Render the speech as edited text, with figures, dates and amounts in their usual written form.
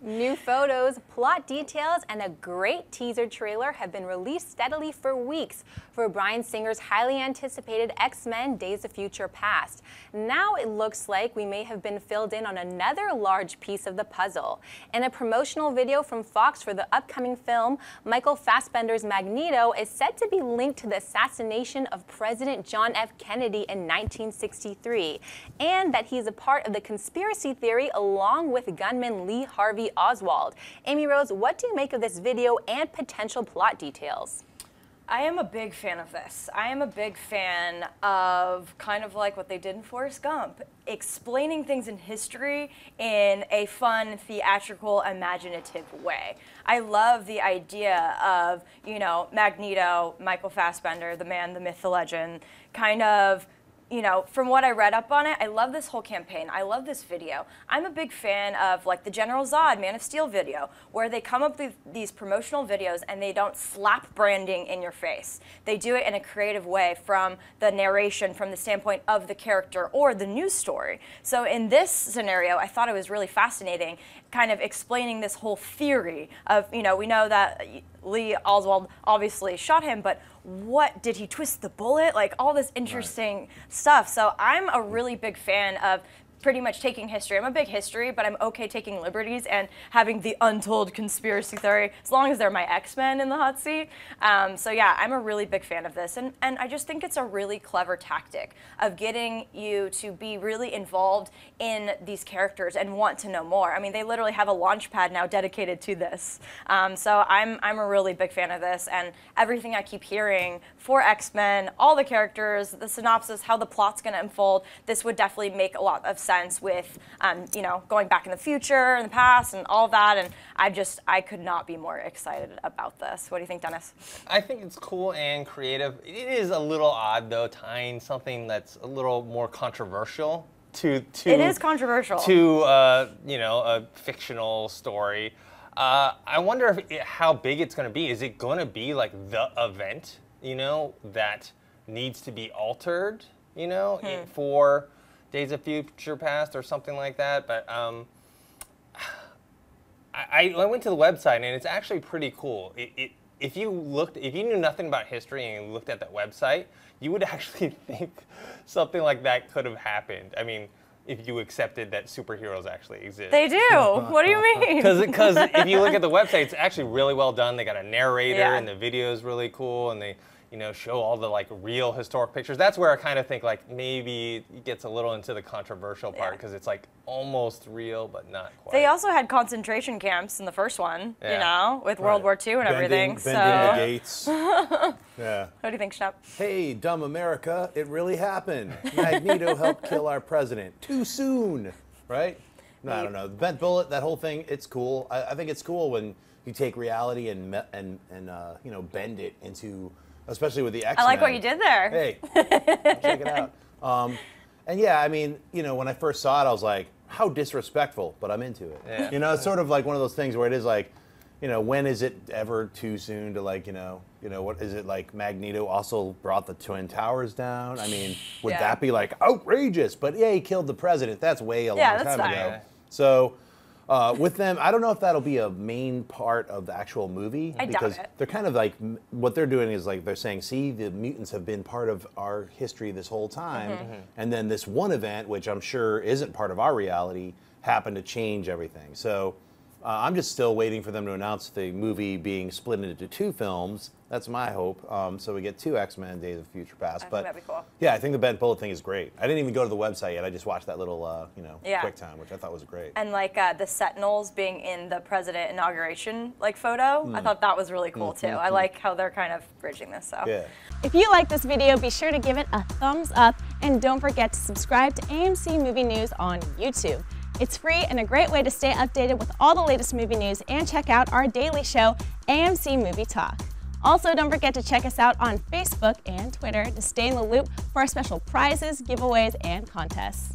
New photos, plot details, and a great teaser trailer have been released steadily for weeks for Bryan Singer's highly anticipated X-Men Days of Future Past. Now it looks like we may have been filled in on another large piece of the puzzle. In a promotional video from Fox for the upcoming film, Michael Fassbender's Magneto is said to be linked to the assassination of President John F. Kennedy in 1963, and that he's a part of the conspiracy theory along with gunman Lee Harvey Oswald. Amy Rose, what do you make of this video and potential plot details? I am a big fan of this. I am a big fan of kind of like what they did in Forrest Gump, explaining things in history in a fun, theatrical, imaginative way. I love the idea of, you know, Magneto, Michael Fassbender, the man, the myth, the legend, kind of, you know, from what I read up on it, I love this whole campaign. I love this video. I'm a big fan of like the General Zod Man of Steel video, where they come up with these promotional videos and they don't slap branding in your face. They do it in a creative way from the narration, from the standpoint of the character or the news story. So in this scenario, I thought it was really fascinating, kind of explaining this whole theory of, you know, we know that Lee Oswald obviously shot him, but what did he twist the bullet? Like all this interesting stuff. So I'm a really big fan of pretty much taking history. I'm a big history, but I'm okay taking liberties and having the untold conspiracy theory, as long as they're my X-Men in the hot seat. So yeah, I'm a really big fan of this. And I just think it's a really clever tactic of getting you to be really involved in these characters and want to know more. I mean, they literally have a launch pad now dedicated to this. So I'm a really big fan of this, and everything I keep hearing for X-Men, all the characters, the synopsis, how the plot's gonna unfold, this would definitely make a lot of sense with, you know, going back in the future and the past and all that, and I could not be more excited about this. What do you think, Dennis? I think it's cool and creative. It is a little odd, though, tying something that's a little more controversial to it is controversial. To, you know, a fictional story. I wonder how big it's going to be. Is it going to be like the event, you know, that needs to be altered, you know, for Days of Future Past or something like that? But I went to the website and it's actually pretty cool. If you knew nothing about history and you looked at that website, you would actually think something like that could have happened. I mean, if you accepted that superheroes actually exist. They do. What do you mean? Because if you look at the website, it's actually really well done. They got a narrator and the video is really cool, and they, you know, show all the like real historic pictures. That's where I kind of think like maybe it gets a little into the controversial part because it's like almost real but not quite. They also had concentration camps in the first one, you know, with World War II and everything. Bending the gates. Yeah. What do you think, Schnapp? Hey, dumb America, it really happened. Magneto helped kill our president. Too soon, right? No, I don't know. The bent bullet, that whole thing, it's cool. I think it's cool when you take reality and you know, bend it into, especially with the X-Men. I like what you did there. Hey, check it out. And yeah, I mean, you know, when I first saw it, I was like, how disrespectful, but I'm into it. Yeah. You know, it's sort of like one of those things where it is like, you know, when is it ever too soon to like, you know, what is it like Magneto also brought the Twin Towers down? I mean, would that be like outrageous? But yeah, he killed the president. That's way a long time ago. So with them, I don't know if that'll be a main part of the actual movie. Because they're kind of like, what they're doing is like, they're saying, see, the mutants have been part of our history this whole time. And then this one event, which I'm sure isn't part of our reality, happened to change everything. So I'm just still waiting for them to announce the movie being split into 2 films. That's my hope. So we get 2 X-Men Days of Future Past. But that'd be cool. Yeah, I think the bent bullet thing is great. I didn't even go to the website yet. I just watched that little, you know, quick time, which I thought was great. And like the Sentinels being in the president inauguration like photo, I thought that was really cool too. I like how they're kind of bridging this. So. Yeah. If you like this video, be sure to give it a thumbs up and don't forget to subscribe to AMC Movie News on YouTube. It's free and a great way to stay updated with all the latest movie news and check out our daily show, AMC Movie Talk. Also, don't forget to check us out on Facebook and Twitter to stay in the loop for our special prizes, giveaways, and contests.